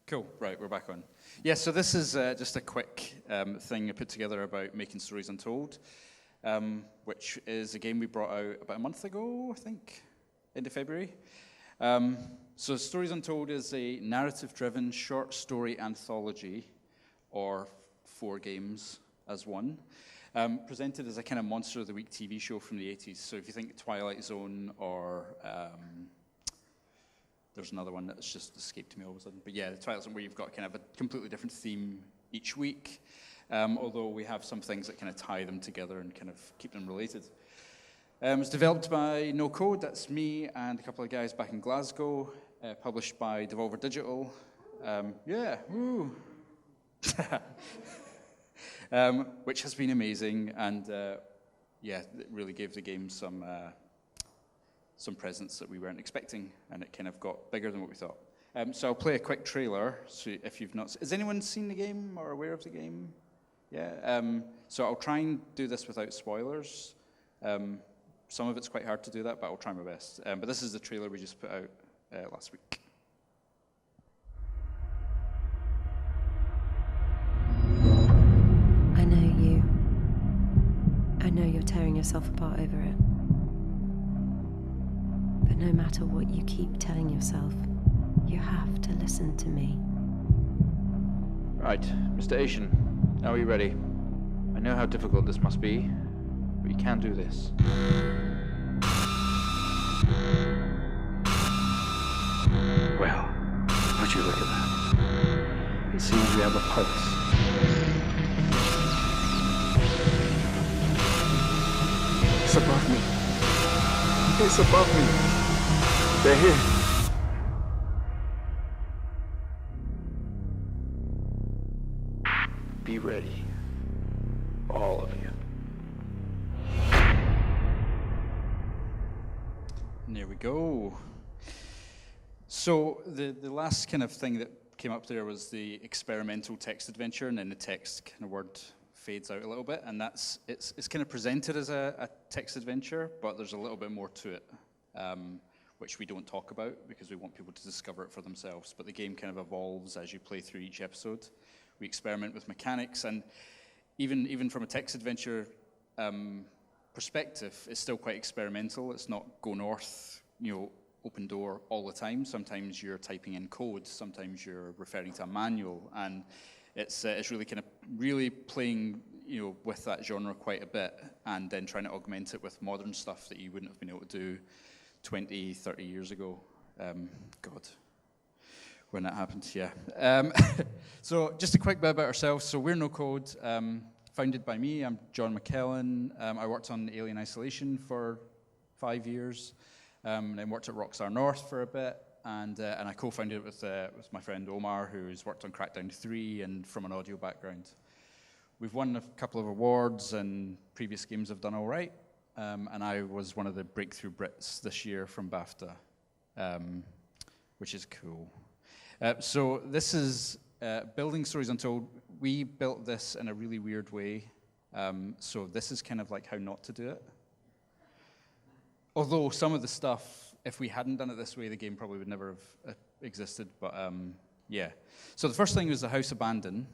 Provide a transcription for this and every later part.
Cool, right, we're back on. Yeah, so this is just a quick thing I put together about making Stories Untold, which is a game we brought out about a month ago, I think, end of February. So Stories Untold is a narrative-driven short story anthology, or 4 games as one, presented as a kind of Monster of the Week TV show from the 80s. So if you think Twilight Zone or... there's another one that's just escaped me all of a sudden. But yeah, the Twilight Zone, where you've got kind of a completely different theme each week, although we have some things that kind of tie them together and kind of keep them related. It's developed by No Code, that's me and a couple of guys back in Glasgow, published by Devolver Digital. Woo! Which has been amazing, and it really gave the game some presence that we weren't expecting, and it kind of got bigger than what we thought. So I'll play a quick trailer. So if you've not, has anyone seen the game or aware of the game? Yeah. So I'll try and do this without spoilers. Some of it's quite hard to do that, but I'll try my best. But this is the trailer we just put out last week. I know you. I know you're tearing yourself apart over it. But no matter what you keep telling yourself, you have to listen to me. Right, Mr. Asian, now are you ready? I know how difficult this must be, but you can do this. Well, would you look at that? It seems we have a pulse. It's above me. It's above me. They're here. Be ready. All of you. And there we go. So the last kind of thing that came up there was the experimental text adventure, and then the text kind of word fades out a little bit, and it's kind of presented as a text adventure, but there's a little bit more to it, which we don't talk about because we want people to discover it for themselves. But the game kind of evolves as you play through each episode. We experiment with mechanics, and even from a text adventure perspective, it's still quite experimental. It's not go north, open door all the time. Sometimes you're typing in code. Sometimes you're referring to a manual, and it's really kind of really playing with that genre quite a bit, and then trying to augment it with modern stuff that you wouldn't have been able to do 20, 30 years ago. God, when that happened, yeah. So just a quick bit about ourselves. So we're No Code, founded by me. I'm John McKellan. I worked on Alien Isolation for 5 years, then worked at Rockstar North for a bit, and I co-founded it with my friend Omar, who's worked on Crackdown 3 and from an audio background. We've won a couple of awards, and previous games have done all right. And I was one of the Breakthrough Brits this year from BAFTA, which is cool. So this is building Stories Untold. We built this in a really weird way. So this is kind of like how not to do it. Although some of the stuff, if we hadn't done it this way, the game probably would never have existed. But yeah. So the first thing was the House Abandon.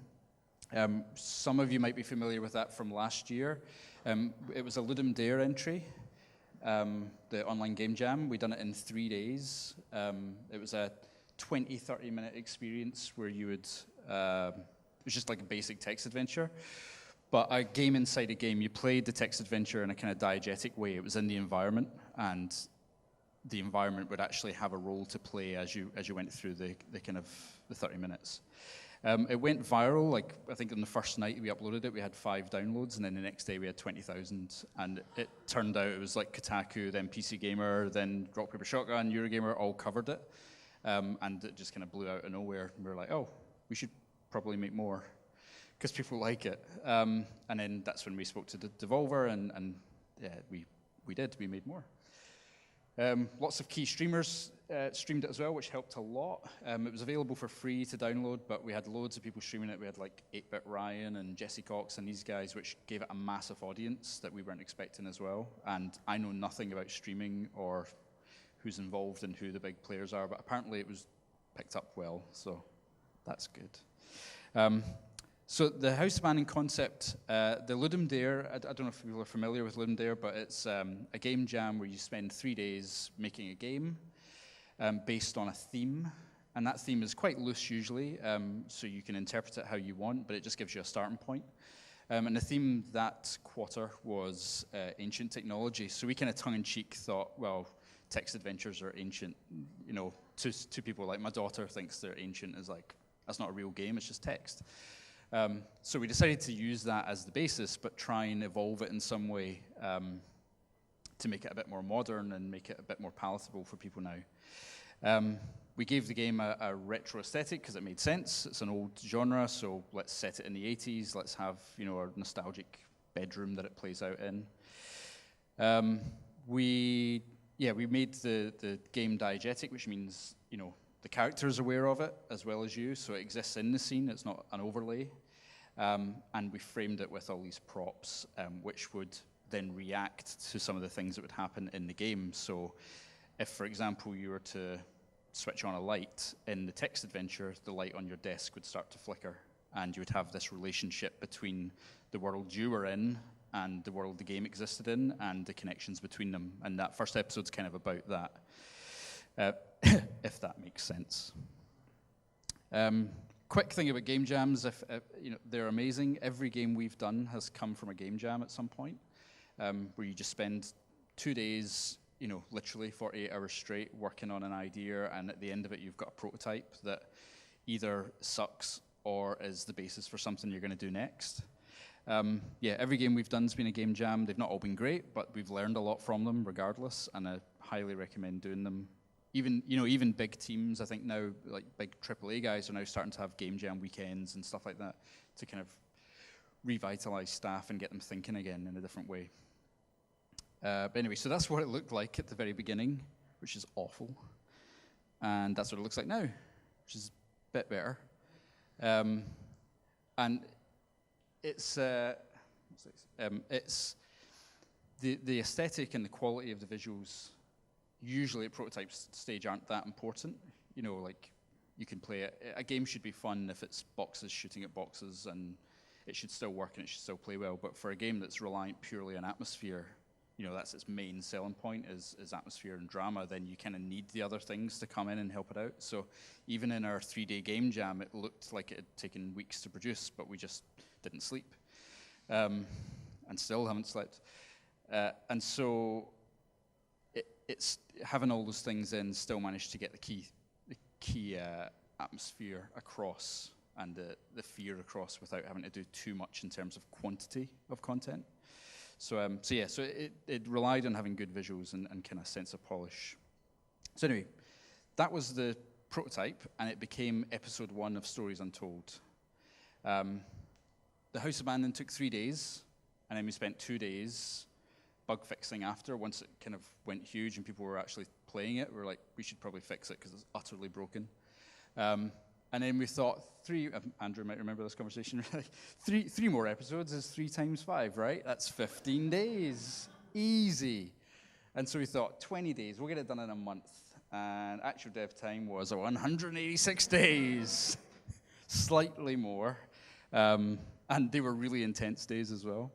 Some of you might be familiar with that from last year. It was a Ludum Dare entry, the online game jam. We done it in 3 days. It was a 20, 30-minute experience where you would, it was just like a basic text adventure, but a game inside a game. You played the text adventure in a kind of diegetic way. It was in the environment, and the environment would actually have a role to play as you went through the kind of the 30 minutes. It went viral. Like, I think on the first night we uploaded it, we had 5 downloads, and then the next day we had 20,000. And it turned out it was like Kotaku, then PC Gamer, then Rock Paper Shotgun, Eurogamer all covered it, and it just kind of blew out of nowhere. And we were like, oh, we should probably make more because people like it. And then that's when we spoke to Devolver, and yeah, we did. We made more. Lots of key streamers streamed it as well, which helped a lot. It was available for free to download, but we had loads of people streaming it. We had like 8-Bit Ryan and Jesse Cox and these guys, which gave it a massive audience that we weren't expecting as well. And I know nothing about streaming or who's involved and who the big players are, but apparently it was picked up well, so That's good. So the house abandoned concept, the Ludum Dare, I don't know if people are familiar with Ludum Dare, but it's a game jam where you spend 3 days making a game based on a theme. And that theme is quite loose usually, so you can interpret it how you want, but it just gives you a starting point. And the theme that quarter was ancient technology. So we kind of tongue-in-cheek thought, well, text adventures are ancient. You know, to people like my daughter thinks they're ancient is like, that's not a real game, it's just text. So we decided to use that as the basis, but try and evolve it in some way to make it a bit more modern and make it a bit more palatable for people now. We gave the game a retro aesthetic because it made sense. It's an old genre, so let's set it in the 80s. Let's have, you know, our nostalgic bedroom that it plays out in. We made the game diegetic, which means, you know, the character's aware of it as well as you, so it exists in the scene. It's not an overlay. And we framed it with all these props, which would then react to some of the things that would happen in the game. So if, for example, you were to switch on a light in the text adventure, the light on your desk would start to flicker, and you would have this relationship between the world you were in and the world the game existed in, and the connections between them. And that first episode's kind of about that, if that makes sense. Quick thing about game jams, you know, they're amazing. Every game we've done has come from a game jam at some point, where you just spend 2 days, you know, literally 48 hours straight working on an idea, and at the end of it you've got a prototype that either sucks or is the basis for something you're going to do next. Every game we've done has been a game jam. They've not all been great, but we've learned a lot from them regardless, and I highly recommend doing them. Even big teams, I think now, like big AAA guys are now starting to have game jam weekends and stuff like that to kind of revitalize staff and get them thinking again in a different way. But anyway, so that's what it looked like at the very beginning, which is awful. And that's what it looks like now, which is a bit better. And it's the aesthetic and the quality of the visuals usually at prototype stage aren't that important. You know, like, you can play it. A game should be fun if it's boxes shooting at boxes, and it should still work and it should still play well. But for a game that's reliant purely on atmosphere, you know, that's its main selling point is atmosphere and drama, then you kind of need the other things to come in and help it out. So even in our 3-day game jam, it looked like it had taken weeks to produce, but we just didn't sleep, and still haven't slept. And so it's having all those things in still managed to get the key atmosphere across and the fear across without having to do too much in terms of quantity of content. So it relied on having good visuals and kind of sense of polish. So anyway, that was the prototype, and it became episode 1 of Stories Untold. The House Abandoned took 3 days, and then we spent 2 days bug fixing after. Once it kind of went huge and people were actually playing it, we were like, we should probably fix it because it's utterly broken. And then we thought, Andrew might remember this conversation, three more episodes is 3 times 5, right? That's 15 days, easy. And so we thought, 20 days, we'll get it done in a month. And actual dev time was 186 days, slightly more. And they were really intense days as well.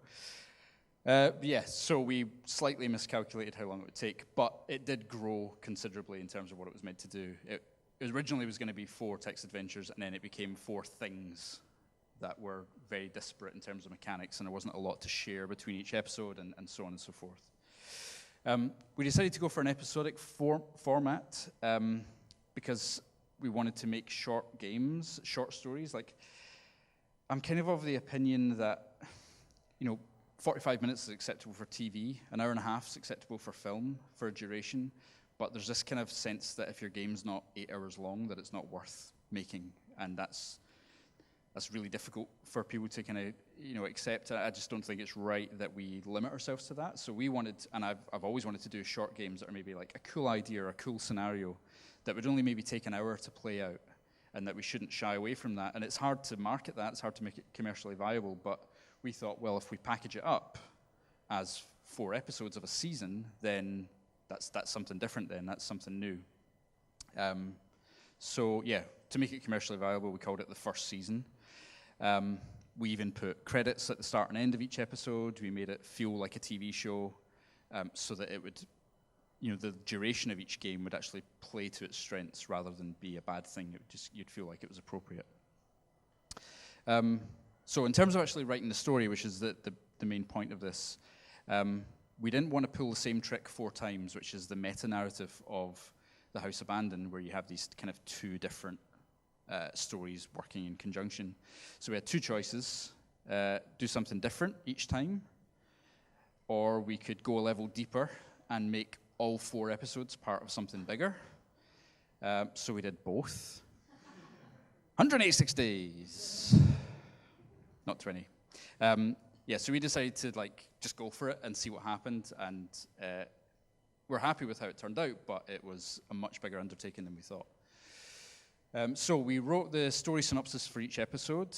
So we slightly miscalculated how long it would take, but it did grow considerably in terms of what it was meant to do. It originally was going to be 4 text adventures, and then it became 4 things that were very disparate in terms of mechanics, and there wasn't a lot to share between each episode, and so on and so forth. We decided to go for an episodic format because we wanted to make short games, short stories. Like, I'm kind of the opinion that, 45 minutes is acceptable for TV, an hour and a half is acceptable for film, for a duration, but there's this kind of sense that if your game's not 8 hours long, that it's not worth making, and that's really difficult for people to kind of, accept. I just don't think it's right that we limit ourselves to that. So we wanted, and I've always wanted to do short games that are maybe like a cool idea or a cool scenario that would only maybe take an hour to play out, and that we shouldn't shy away from that. And it's hard to market that, it's hard to make it commercially viable, but we thought, well, if we package it up as 4 episodes of a season, then that's something different then, that's something new. So yeah, to make it commercially viable, we called it the first season. We even put credits at the start and end of each episode. We made it feel like a TV show, so that it would, the duration of each game would actually play to its strengths rather than be a bad thing. It would just, you'd feel like it was appropriate. So in terms of actually writing the story, which is the main point of this, we didn't want to pull the same trick 4 times, which is the meta-narrative of The House Abandoned, where you have these kind of 2 different stories working in conjunction. So we had 2 choices: do something different each time, or we could go a level deeper and make all 4 episodes part of something bigger. So we did both. 186 days, not 20. So we decided to just go for it and see what happened, and we're happy with how it turned out, but it was a much bigger undertaking than we thought. So we wrote the story synopsis for each episode.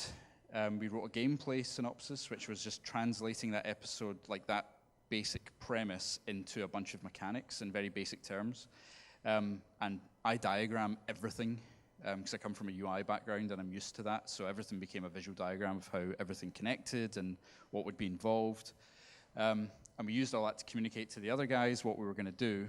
We wrote a gameplay synopsis, which was just translating that episode, that basic premise, into a bunch of mechanics in very basic terms. And I diagram everything, because I come from a UI background and I'm used to that, so everything became a visual diagram of how everything connected and what would be involved. And we used all that to communicate to the other guys what we were going to do.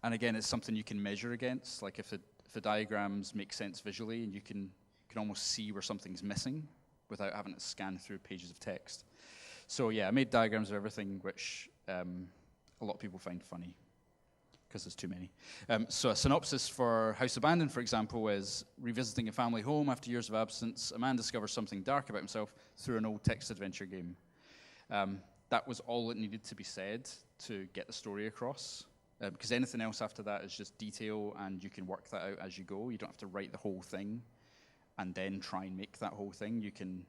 And again, it's something you can measure against, if the diagrams make sense visually, and you can almost see where something's missing without having to scan through pages of text. So yeah, I made diagrams of everything, which a lot of people find funny, because there's too many. So a synopsis for House Abandoned, for example, is revisiting a family home after years of absence. A man discovers something dark about himself through an old text adventure game. That was all that needed to be said to get the story across. Because anything else after that is just detail, and you can work that out as you go. You don't have to write the whole thing and then try and make that whole thing. You can,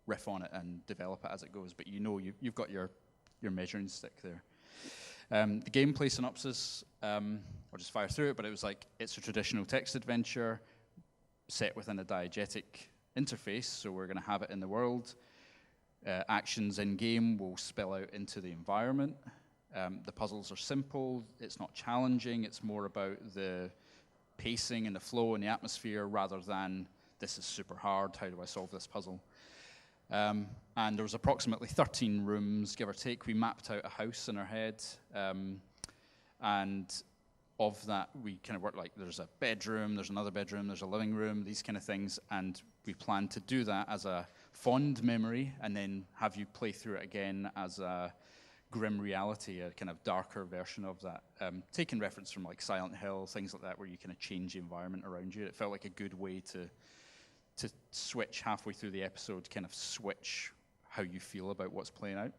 riff on it and develop it as it goes. But you've got your measuring stick there. The gameplay synopsis, I'll just fire through it, but it was it's a traditional text adventure set within a diegetic interface, so we're going to have it in the world. Actions in-game will spill out into the environment. The puzzles are simple, it's not challenging, it's more about the pacing and the flow and the atmosphere rather than this is super hard, how do I solve this puzzle? And there was approximately 13 rooms, give or take. We mapped out a house in our head, and of that we kind of worked there's a bedroom, there's another bedroom, there's a living room, these kind of things, and we planned to do that as a fond memory and then have you play through it again as a grim reality, a kind of darker version of that, taking reference from Silent Hill, things like that, where you kind of change the environment around you. It felt like a good way to switch halfway through the episode, kind of switch how you feel about what's playing out.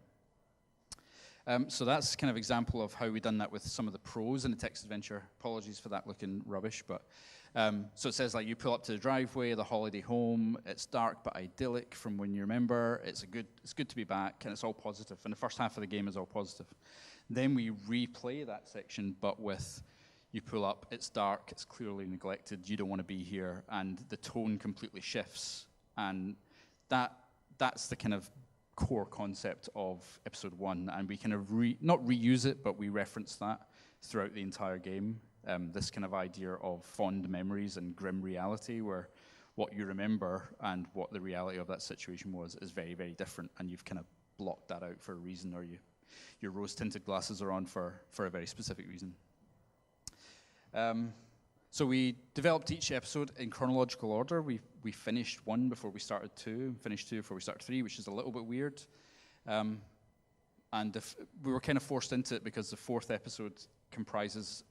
So that's kind of example of how we done that with some of the prose in the text adventure. Apologies for that looking rubbish, but so it says you pull up to the driveway, the holiday home. It's dark but idyllic from when you remember. It's good to be back, and it's all positive. And the first half of the game is all positive. Then we replay that section, but with you pull up, it's dark, it's clearly neglected, you don't want to be here, and the tone completely shifts. And that's the kind of core concept of episode 1, and we kind of not reuse it, but we reference that throughout the entire game. This kind of idea of fond memories and grim reality, where what you remember and what the reality of that situation was is very, very different, and you've kind of blocked that out for a reason, or your rose-tinted glasses are on for a very specific reason. So we developed each episode in chronological order. We finished 1 before we started 2, finished 2 before we started 3, which is a little bit weird. And we were kind of forced into it because the 4th episode comprises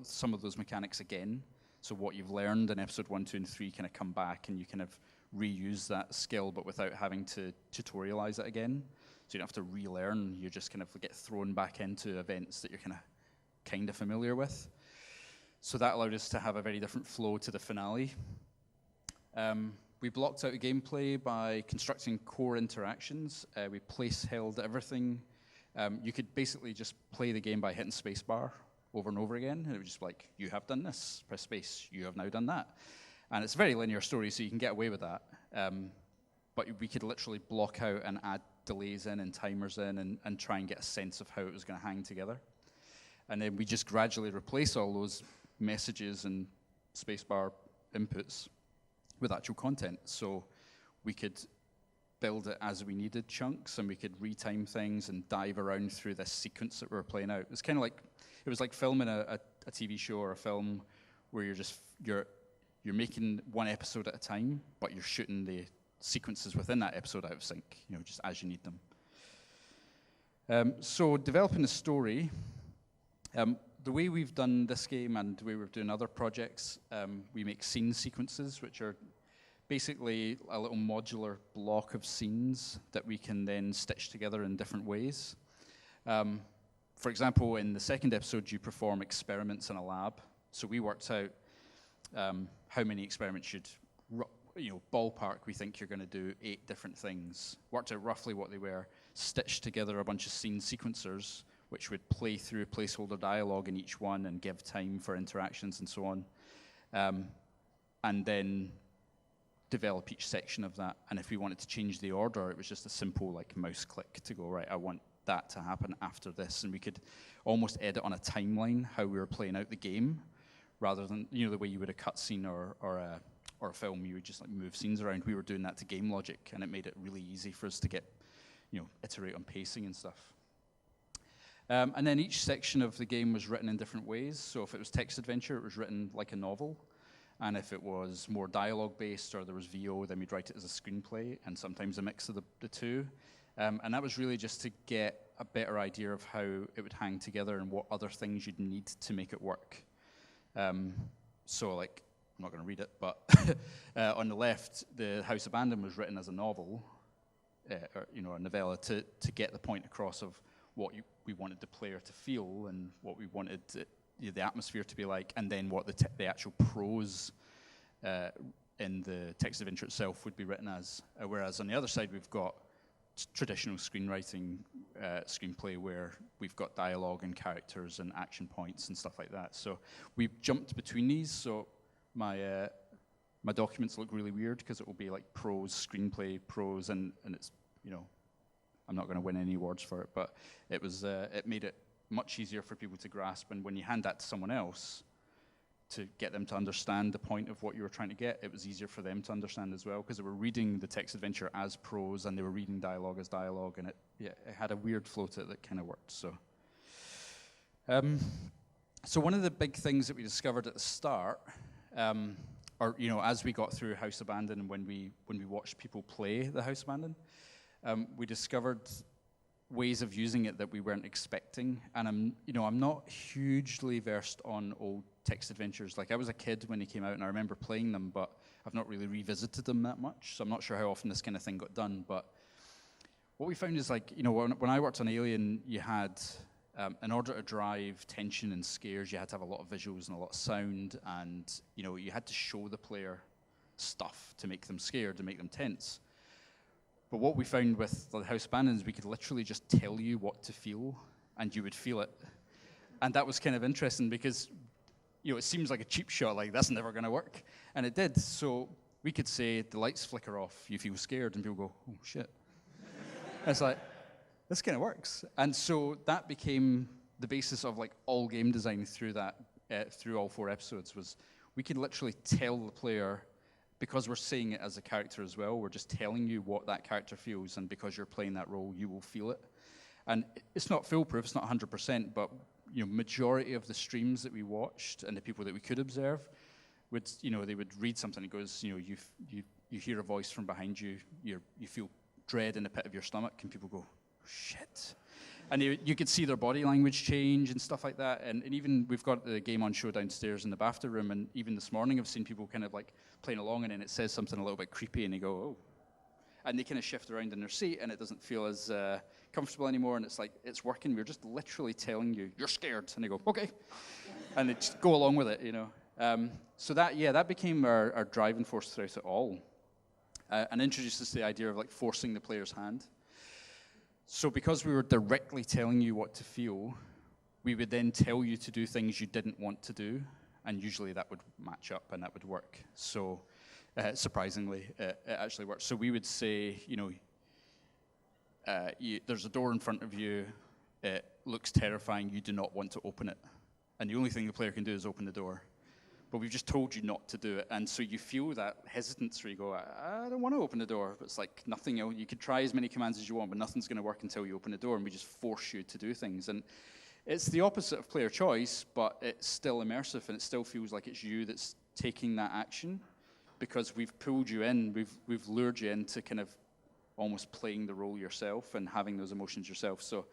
some of those mechanics again. So what you've learned in episode 1, 2, and 3 kind of come back, and you kind of reuse that skill, but without having to tutorialize it again. So you don't have to relearn. You just kind of get thrown back into events that you're kind of familiar with. So that allowed us to have a very different flow to the finale. We blocked out the gameplay by constructing core interactions. We place-held everything. You could basically just play the game by hitting spacebar over and over again, and it was just you have done this, press space, you have now done that. And it's a very linear story, so you can get away with that. But we could literally block out and add delays in and timers in and try and get a sense of how it was going to hang together. And then we just gradually replace all those messages and spacebar inputs with actual content. So we could build it as we needed chunks, and we could retime things and dive around through this sequence that we were playing out. It's kind of like, it was like filming a TV show or a film where you're making one episode at a time, but you're shooting the sequences within that episode out of sync, just as you need them. So developing a story, the way we've done this game and the way we're doing other projects, we make scene sequences, which are basically a little modular block of scenes that we can then stitch together in different ways. For example, in the second episode, you perform experiments in a lab. So we worked out how many experiments ballpark, we think you're going to do 8 different things. Worked out roughly what they were, stitched together a bunch of scene sequencers, which would play through placeholder dialogue in each one and give time for interactions and so on. And then develop each section of that. And if we wanted to change the order, it was just a simple mouse click to go, right, I want that to happen after this. And we could almost edit on a timeline how we were playing out the game, rather than the way you would a cutscene or a film, you would just move scenes around. We were doing that to game logic, and it made it really easy for us to get, iterate on pacing and stuff. And then each section of the game was written in different ways. So if it was text adventure, it was written like a novel. And if it was more dialogue-based or there was VO, then we'd write it as a screenplay, and sometimes a mix of the two. And that was really just to get a better idea of how it would hang together and what other things you'd need to make it work. So I'm not going to read it, but on the left, The House Abandoned was written as a novel, or a novella, to get the point across of what we wanted the player to feel and what we wanted the atmosphere to be like, and then what the actual prose in the text adventure itself would be written as. Whereas on the other side, we've got traditional screenwriting screenplay where we've got dialogue and characters and action points and stuff like that. So we've jumped between these. So my documents look really weird because it will be like prose, screenplay, prose, and it's, I'm not going to win any awards for it, but it made it much easier for people to grasp. And when you hand that to someone else to get them to understand the point of what you were trying to get, it was easier for them to understand as well, because they were reading the text adventure as prose and they were reading dialogue as dialogue, and it had a weird flow to it that kind of worked. So one of the big things that we discovered at the start, or as we got through House Abandoned and when we watched people play the House Abandoned, we discovered ways of using it that we weren't expecting. And I'm not hugely versed on old text adventures. I was a kid when they came out, and I remember playing them, but I've not really revisited them that much. So I'm not sure how often this kind of thing got done. But what we found is when I worked on Alien, you had, in order to drive tension and scares, you had to have a lot of visuals and a lot of sound, and you had to show the player stuff to make them scared, to make them tense. But what we found with the House Abandoned is we could literally just tell you what to feel, and you would feel it. And that was kind of interesting because, it seems like a cheap shot, that's never going to work. And it did. So we could say, the lights flicker off, you feel scared, and people go, oh, shit. It's this kind of works. And so that became the basis of all game design through that, through all 4 episodes, was we could literally tell the player, because we're saying it as a character as well, we're just telling you what that character feels, and because you're playing that role, you will feel it. And it's not foolproof, it's not 100%, but majority of the streams that we watched and the people that we could observe would, they would read something that goes, you hear a voice from behind you, you feel dread in the pit of your stomach, and people go, oh, shit. And you could see their body language change and stuff like that. And even we've got the game on show downstairs in the BAFTA room, and even this morning I've seen people kind of playing along, and then it says something a little bit creepy, and they go, oh. And they kind of shift around in their seat, and it doesn't feel as comfortable anymore, and it's working. We're just literally telling you, you're scared. And they go, okay. And they just go along with it, So that became our driving force throughout it all. And introduced us to the idea of forcing the player's hand. So because we were directly telling you what to feel, we would then tell you to do things you didn't want to do, and usually that would match up and that would work. So surprisingly, it actually worked. So we would say, there's a door in front of you, it looks terrifying, you do not want to open it. And the only thing the player can do is open the door. but we've just told you not to do it. And so you feel that hesitance where you go, I don't want to open the door. But it's like nothing else. You could try as many commands as you want, but nothing's going to work until you open the door, and we just force you to do things. And it's the opposite of player choice, but it's still immersive, and it still feels like it's you that's taking that action, because we've pulled you in, we've lured you into kind of almost playing the role yourself and having those emotions yourself. So,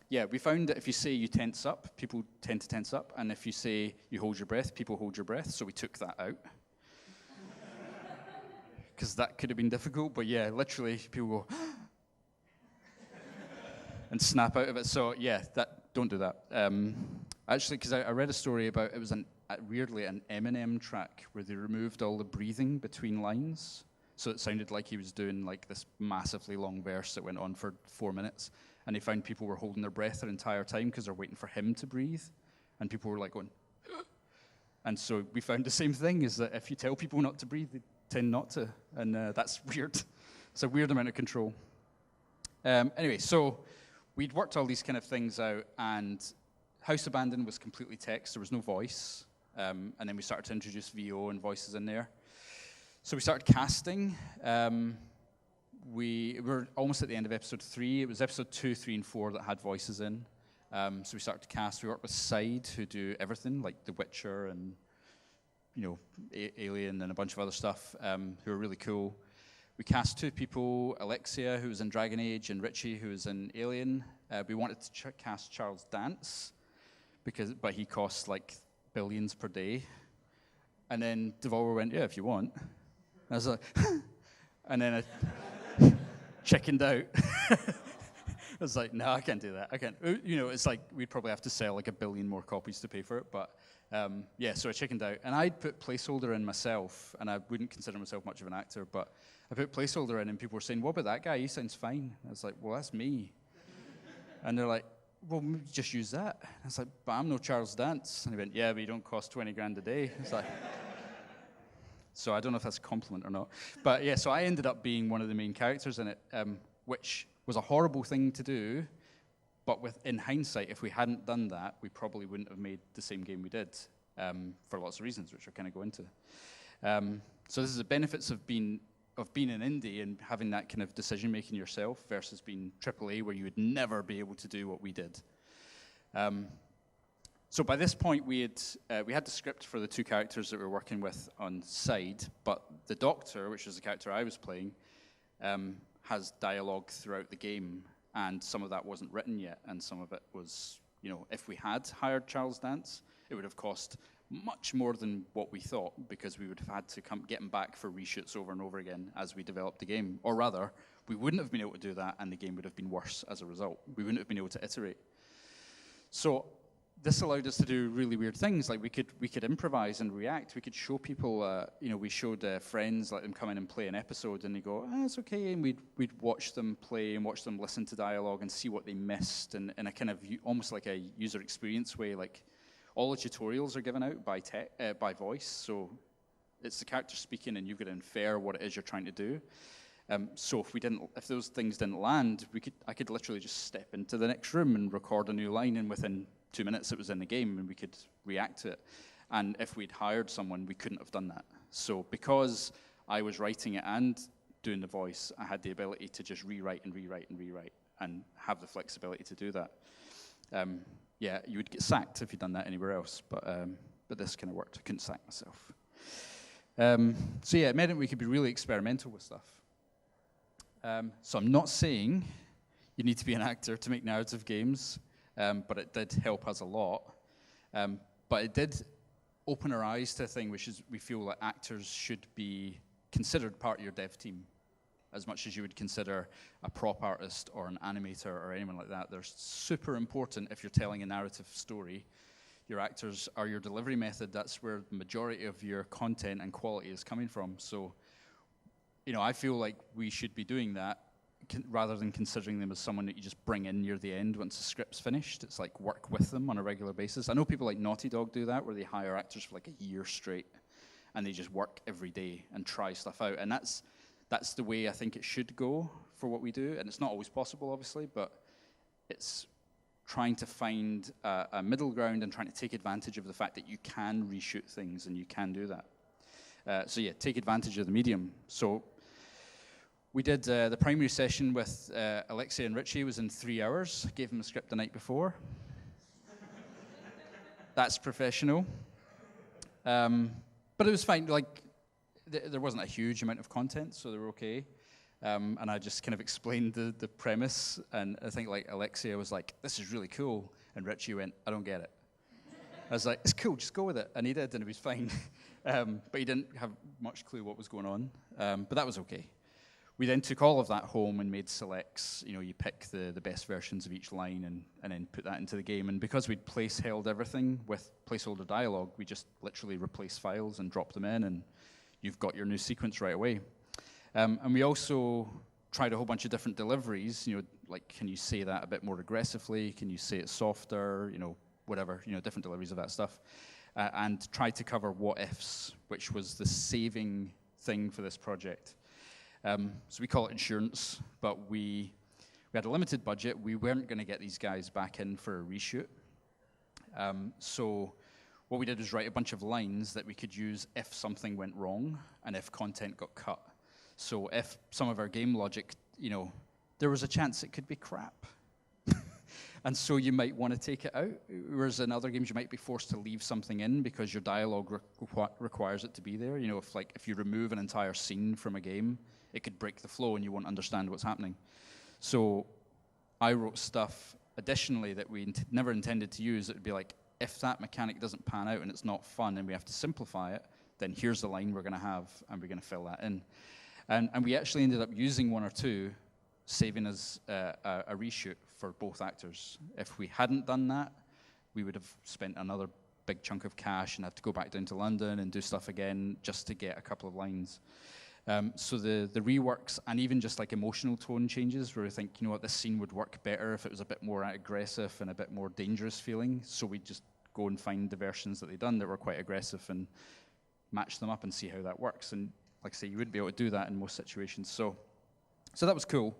yeah, we found that if you say you tense up, people tend to tense up, and if you say you hold your breath, people hold your breath, so we took that out. Because that could have been difficult, but yeah, literally, people go, and snap out of it. So yeah, don't do that. Actually, because I read a story about, it was weirdly an Eminem track where they removed all the breathing between lines, so it sounded like he was doing like this massively long verse that went on for 4 minutes, and they found people were holding their breath their entire time because they're waiting for him to breathe, and people were like going, and so we found the same thing, is that if you tell people not to breathe, they tend not to, and that's weird. It's a weird amount of control. Anyway, so we'd worked all these kind of things out, and House Abandon was completely text. There was no voice. And then we started to introduce VO and voices in there. So we started casting. We were almost at the end of episode 3. It was episode 2, 3, and 4 that had voices in. So we started to cast. We worked with Side, who do everything, like The Witcher and, Alien and a bunch of other stuff, who are really cool. We cast 2 people, Alexia, who was in Dragon Age, and Richie, who was in Alien. We wanted to cast Charles Dance, but he costs like billions per day. And then Devolver went, yeah, if you want. And I was like, and then I chickened out. I was like, no, I can't do that. I can't. It's like we'd probably have to sell like 1 billion more copies to pay for it. But yeah, so I chickened out. And I'd put placeholder in myself, and I wouldn't consider myself much of an actor, but I put placeholder in, and people were saying, what about that guy? He sounds fine. I was like, well, that's me. And they're like, well, just use that. I was like, but I'm no Charles Dance. And he went, yeah, but you don't cost 20 grand a day. It's like, so I don't know if that's a compliment or not. But yeah, so I ended up being one of the main characters in it, which was a horrible thing to do. But in hindsight, if we hadn't done that, we probably wouldn't have made the same game we did, for lots of reasons, which I'll kind of go into. So this is the benefits of being an indie and having that kind of decision-making yourself versus being AAA, where you would never be able to do what we did. So by this point, we had the script for the 2 characters that we were working with on Side, but the Doctor, which is the character I was playing, has dialogue throughout the game, and some of that wasn't written yet, and some of it was, if we had hired Charles Dance, it would have cost much more than what we thought, because we would have had to get him back for reshoots over and over again as we developed the game. Or rather, we wouldn't have been able to do that, and the game would have been worse as a result. We wouldn't have been able to iterate. So this allowed us to do really weird things. Like we could improvise and react. We could show people, we showed friends, let them come in and play an episode, and they go, it's okay, and we'd watch them play and watch them listen to dialogue and see what they missed, and in a kind of almost like a user experience way, like all the tutorials are given out by voice, so it's the character speaking, and you've got to infer what it is you're trying to do. So if those things didn't land, I could literally just step into the next room and record a new line, and within 2 minutes it was in the game, and we could react to it. And if we'd hired someone, we couldn't have done that. So because I was writing it and doing the voice, I had the ability to just rewrite and have the flexibility to do that. Yeah, you would get sacked if you'd done that anywhere else, but this kind of worked. I couldn't sack myself. So yeah, it meant we could be really experimental with stuff. So I'm not saying you need to be an actor to make narrative games, but it did help us a lot. But it did open our eyes to a thing, which is we feel that actors should be considered part of your dev team, as much as you would consider a prop artist or an animator or anyone like that. They're super important if you're telling a narrative story. Your actors are your delivery method. That's where the majority of your content and quality is coming from. So, I feel like we should be doing that rather than considering them as someone that you just bring in near the end once the script's finished. It's like work with them on a regular basis. I know people like Naughty Dog do that, where they hire actors for like a year straight, and they just work every day and try stuff out. And that's the way I think it should go for what we do. And it's not always possible, obviously, but it's trying to find a middle ground and trying to take advantage of the fact that you can reshoot things and you can do that. So yeah, take advantage of the medium. So we did the primary session with Alexia and Richie. It was in 3 hours. Gave them a script the night before. That's professional. But it was fine. Like, there wasn't a huge amount of content, so they were okay. And I just kind of explained the premise, and I think like Alexia was like, "This is really cool," and Richie went, "I don't get it." I was like, "It's cool, just go with it," and he did, and it was fine. But he didn't have much clue what was going on, but that was okay. We then took all of that home and made selects. You know, you pick the best versions of each line and then put that into the game. And because we'd place-held everything with placeholder dialogue, we just literally replace files and drop them in, and you've got your new sequence right away. And we also tried a whole bunch of different deliveries, you know, like, can you say that a bit more aggressively? Can you say it softer? You know, whatever, you know, different deliveries of that stuff. And tried to cover what ifs, which was the saving thing for this project. So we call it insurance, but we had a limited budget. We weren't going to get these guys back in for a reshoot. So what we did was write a bunch of lines that we could use if something went wrong and if content got cut. So if some of our game logic, you know, there was a chance it could be crap. And so you might want to take it out, whereas in other games you might be forced to leave something in because your dialogue requires it to be there. You know, if you remove an entire scene from a game, it could break the flow and you won't understand what's happening. So I wrote stuff additionally that we never intended to use. It would be like, if that mechanic doesn't pan out and it's not fun and we have to simplify it, then here's the line we're going to have and we're going to fill that in. And we actually ended up using one or two, saving us a reshoot for both actors. If we hadn't done that, we would have spent another big chunk of cash and have to go back down to London and do stuff again just to get a couple of lines. So the reworks and even just like emotional tone changes where we think, you know what, this scene would work better if it was a bit more aggressive and a bit more dangerous feeling. So we just go and find the versions that they've done that were quite aggressive and match them up and see how that works. And like I say, you wouldn't be able to do that in most situations. So that was cool.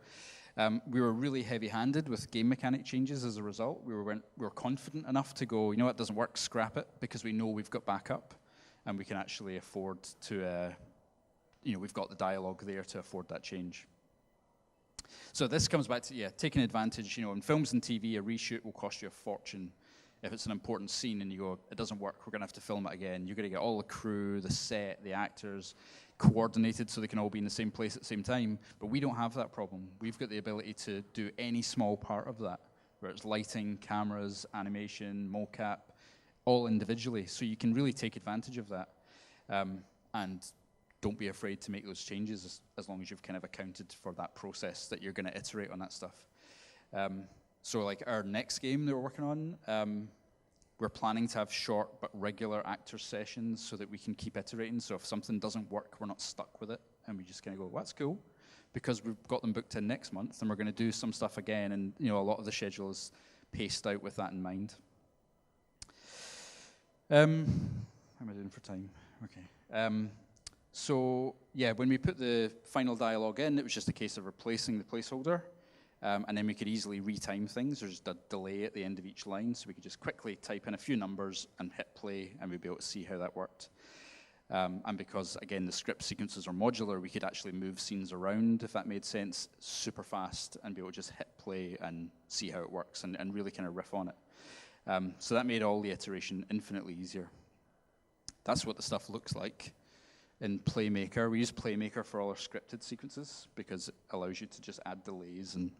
We were really heavy-handed with game mechanic changes as a result. We were confident enough to go, you know what, doesn't work, scrap it, because we know we've got backup and we can actually afford to, you know, we've got the dialogue there to afford that change. So this comes back to, taking advantage. You know, in films and TV, a reshoot will cost you a fortune. If it's an important scene and you go, it doesn't work, we're going to have to film it again. You're going to get all the crew, the set, the actors coordinated so they can all be in the same place at the same time. But we don't have that problem. We've got the ability to do any small part of that, where it's lighting, cameras, animation, mocap, all individually. So you can really take advantage of that. And don't be afraid to make those changes as long as you've kind of accounted for that process that you're going to iterate on that stuff. So like our next game that we're working on, we're planning to have short but regular actor sessions so that we can keep iterating. So if something doesn't work, we're not stuck with it. And we just kind of go, well, that's cool, because we've got them booked in next month and we're going to do some stuff again. And you know, a lot of the schedule is paced out with that in mind. How am I doing for time? Okay. So yeah, when we put the final dialogue in, it was just a case of replacing the placeholder. And then we could easily retime things. There's just a delay at the end of each line, so we could just quickly type in a few numbers and hit play, and we'd be able to see how that worked. And because, again, the script sequences are modular, we could actually move scenes around, if that made sense, super fast, and be able to just hit play and see how it works and really kind of riff on it. So that made all the iteration infinitely easier. That's what the stuff looks like in Playmaker. We use Playmaker for all our scripted sequences because it allows you to just add delays and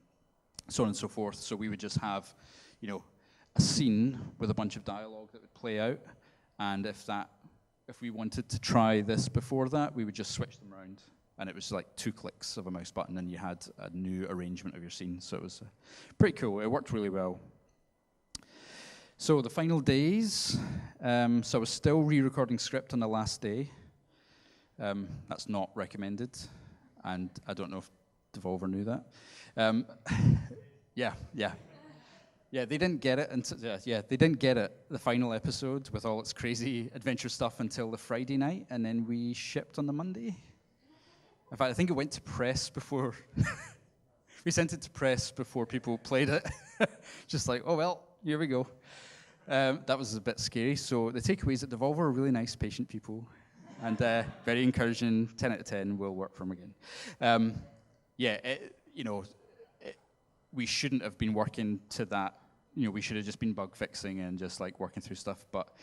so on and so forth. So we would just have, you know, a scene with a bunch of dialogue that would play out, and if we wanted to try this before that, we would just switch them around, and it was like 2 clicks of a mouse button, and you had a new arrangement of your scene. So it was pretty cool. It worked really well. So the final days, so I was still re-recording script on the last day. That's not recommended, and I don't know if Devolver knew that. Yeah, they didn't get it until they didn't get it, the final episode with all its crazy adventure stuff, until the Friday night, and then we shipped on the Monday. In fact, I think it went to press before we sent it to press before people played it. Just like, oh, well, here we go. That was a bit scary. So the takeaways at Devolver are really nice, patient people. And very encouraging, 10 out of 10, will work for them again. We shouldn't have been working to that. We should have just been bug fixing and just like working through stuff. But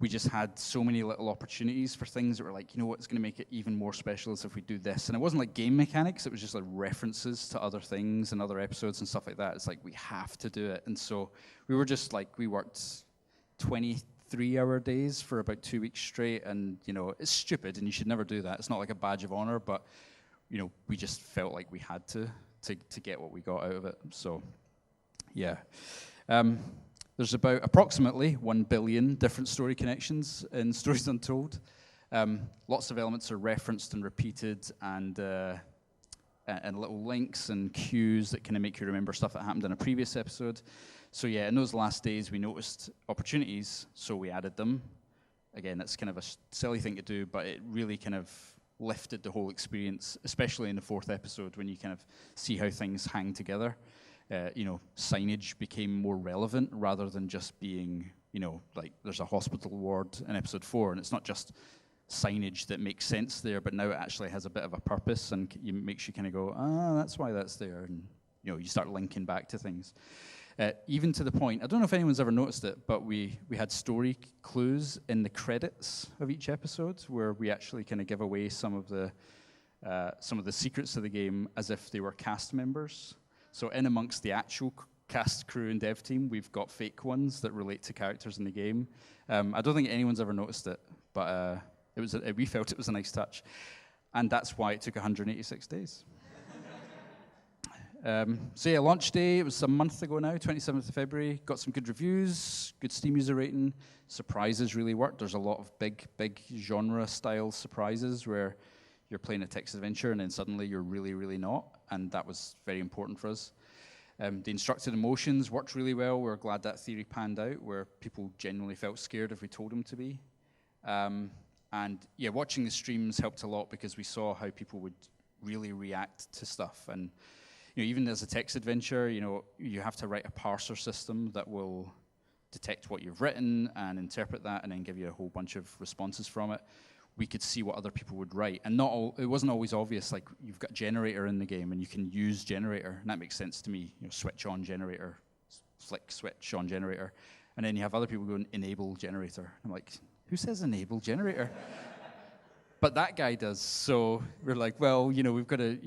we just had so many little opportunities for things that were like, what's going to make it even more special is if we do this. And it wasn't like game mechanics. It was just like references to other things and other episodes and stuff like that. It's like, we have to do it. And so we were just like, we worked 23-hour days for about 2 weeks straight. And, it's stupid and you should never do that. It's not like a badge of honor, but, we just felt like we had to get what we got out of it. So, yeah. There's about approximately 1 billion different story connections in Stories Untold. Lots of elements are referenced and repeated, and little links and cues that kind of make you remember stuff that happened in a previous episode. So yeah, in those last days, we noticed opportunities, so we added them. Again, that's kind of a silly thing to do, but it really kind of lifted the whole experience, especially in the 4th episode when you kind of see how things hang together. Signage became more relevant rather than just being, like there's a hospital ward in episode 4, and it's not just signage that makes sense there, but now it actually has a bit of a purpose and makes you kind of go, that's why that's there, and you start linking back to things. Even to the point, I don't know if anyone's ever noticed it, but we had story clues in the credits of each episode where we actually kind of give away some of the secrets of the game as if they were cast members. So in amongst the actual cast, crew, and dev team, we've got fake ones that relate to characters in the game. I don't think anyone's ever noticed it, but we felt it was a nice touch. And that's why it took 186 days. Launch day, it was a month ago now, 27th of February. Got some good reviews, good Steam user rating. Surprises really worked. There's a lot of big genre-style surprises where you're playing a text adventure and then suddenly you're really, really not. And that was very important for us. The instructed emotions worked really well. We're glad that theory panned out, where people genuinely felt scared if we told them to be. Watching the streams helped a lot because we saw how people would really react to stuff. And even as a text adventure, you have to write a parser system that will detect what you've written and interpret that and then give you a whole bunch of responses from it. We could see what other people would write. And it wasn't always obvious, like you've got generator in the game and you can use generator, and that makes sense to me. Switch on generator, flick switch on generator. And then you have other people going, enable generator. I'm like, who says enable generator? But that guy does. So we're like, well, we've got to,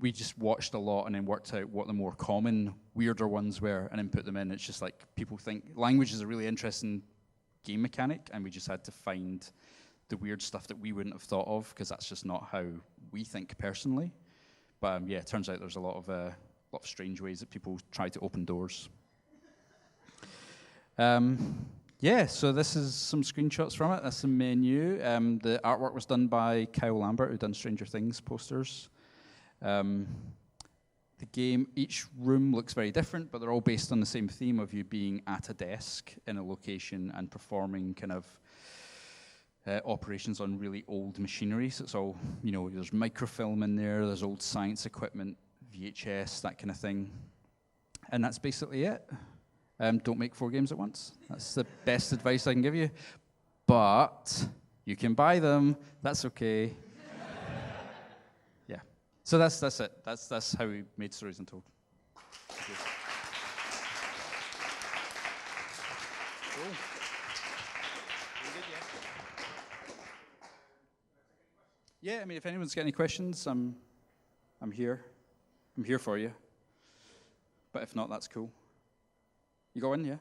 we just watched a lot and then worked out what the more common, weirder ones were and then put them in. It's just like people think language is a really interesting game mechanic, and we just had to find the weird stuff that we wouldn't have thought of, because that's just not how we think personally. But it turns out there's a lot of strange ways that people try to open doors. So this is some screenshots from it. That's the menu. The artwork was done by Kyle Lambert, who done Stranger Things posters. The game, each room looks very different, but they're all based on the same theme of you being at a desk in a location and performing kind of operations on really old machinery. So it's all, there's microfilm in there, there's old science equipment, VHS, that kind of thing. And that's basically it. Don't make 4 games at once. That's the best advice I can give you. But you can buy them. That's okay. Yeah. So that's it. That's how we made Stories Untold. Thank you. Cool. Yeah, I mean, if anyone's got any questions, I'm here. I'm here for you. But if not, that's cool. You go in, yeah?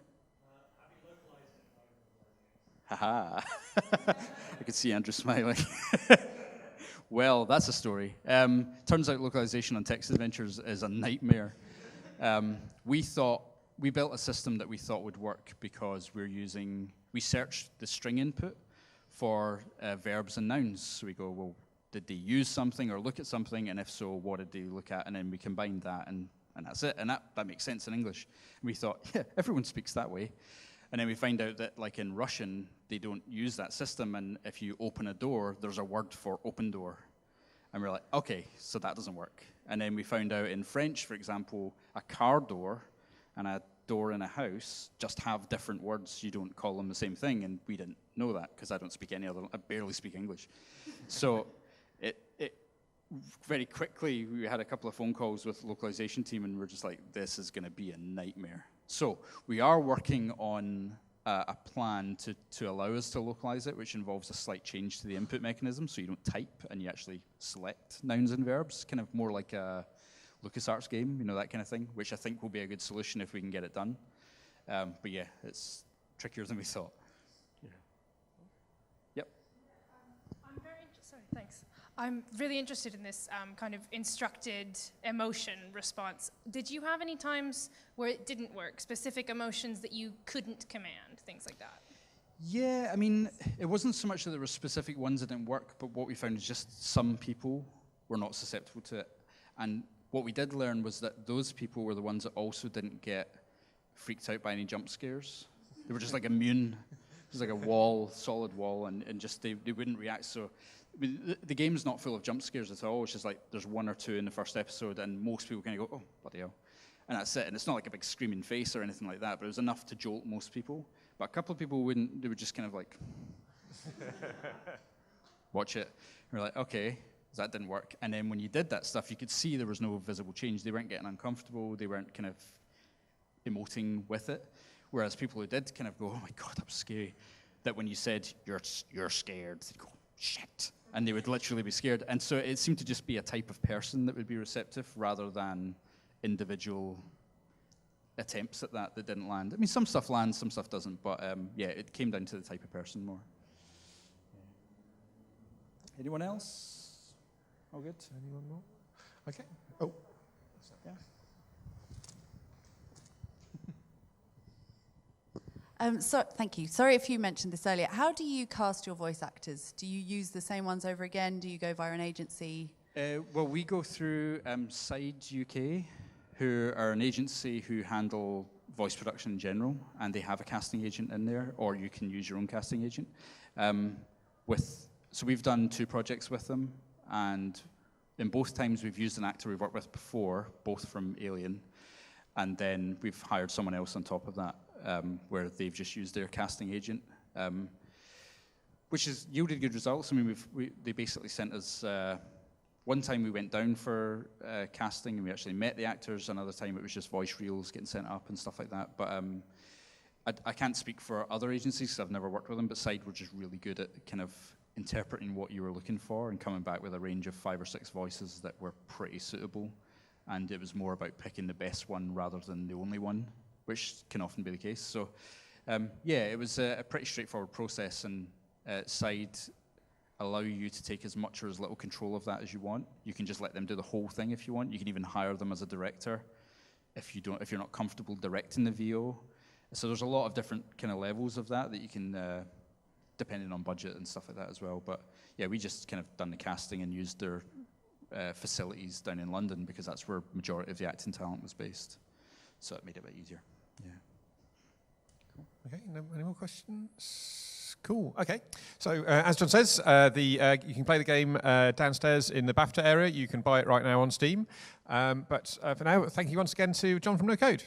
Haha. I could see Andrew smiling. Well, that's a story. Turns out localization on text adventures is a nightmare. We built a system that we thought would work because we searched the string input for verbs and nouns. So we go, well, did they use something or look at something? And if so, what did they look at? And then we combined that, and that's it. And that makes sense in English. And we thought, yeah, everyone speaks that way. And then we find out that, like in Russian, they don't use that system. And if you open a door, there's a word for open door. And we're like, okay, so that doesn't work. And then we found out in French, for example, a car door and a door in a house just have different words. You don't call them the same thing, and we didn't know that because I don't speak any other. I barely speak English. So it very quickly, we had a couple of phone calls with the localization team, and we're just like, this is going to be a nightmare. So we are working on a plan to allow us to localize it, which involves a slight change to the input mechanism, so you don't type and you actually select nouns and verbs, kind of more like a LucasArts game, you know, that kind of thing, which I think will be a good solution if we can get it done. But yeah, it's trickier than we thought. Yeah. Yep. Sorry, thanks. I'm really interested in this kind of instructed emotion response. Did you have any times where it didn't work? Specific emotions that you couldn't command, things like that? Yeah, I mean, it wasn't so much that there were specific ones that didn't work, but what we found is just some people were not susceptible to it. And what we did learn was that those people were the ones that also didn't get freaked out by any jump scares. They were just like immune. It was like a wall, solid wall, and just they wouldn't react. So I mean, the game's not full of jump scares at all. It's just like there's one or two in the first episode, and most people kind of go, oh, bloody hell. And that's it. And it's not like a big screaming face or anything like that, but it was enough to jolt most people. But a couple of people wouldn't. They would just kind of like watch it. And we're like, okay, that didn't work. And then when you did that stuff, you could see there was no visible change. They weren't getting uncomfortable. They weren't kind of emoting with it. Whereas people who did kind of go, oh my God, that was scary, that when you said, you're scared, they'd go, shit. And they would literally be scared. And so it seemed to just be a type of person that would be receptive rather than individual attempts at that didn't land. I mean, some stuff lands, some stuff doesn't, but yeah, it came down to the type of person more. Anyone else? All good? Anyone more? Okay. Oh. Yeah. Thank you. Sorry if you mentioned this earlier. How do you cast your voice actors? Do you use the same ones over again? Do you go via an agency? Well, we go through Side UK, who are an agency who handle voice production in general, and they have a casting agent in there, or you can use your own casting agent. So we've done 2 projects with them, and in both times we've used an actor we've worked with before, both from Alien, and then we've hired someone else on top of that, where they've just used their casting agent, which has yielded good results. I mean, they basically sent us, one time we went down for casting and we actually met the actors, another time it was just voice reels getting sent up and stuff like that. But I can't speak for other agencies because I've never worked with them, but Side were just really good at kind of interpreting what you were looking for and coming back with a range of 5 or 6 voices that were pretty suitable. And it was more about picking the best one rather than the only one, which can often be the case. So, yeah, it was a pretty straightforward process, and Side allow you to take as much or as little control of that as you want. You can just let them do the whole thing if you want. You can even hire them as a director if you're not comfortable directing the VO. So there's a lot of different kind of levels of that you can, depending on budget and stuff like that as well. But yeah, we just kind of done the casting and used their facilities down in London because that's where majority of the acting talent was based. So it made it a bit easier. Yeah. Cool. Okay, any more questions? Cool. Okay. So as John says, you can play the game downstairs in the BAFTA area. You can buy it right now on Steam. But for now, thank you once again to John from No Code.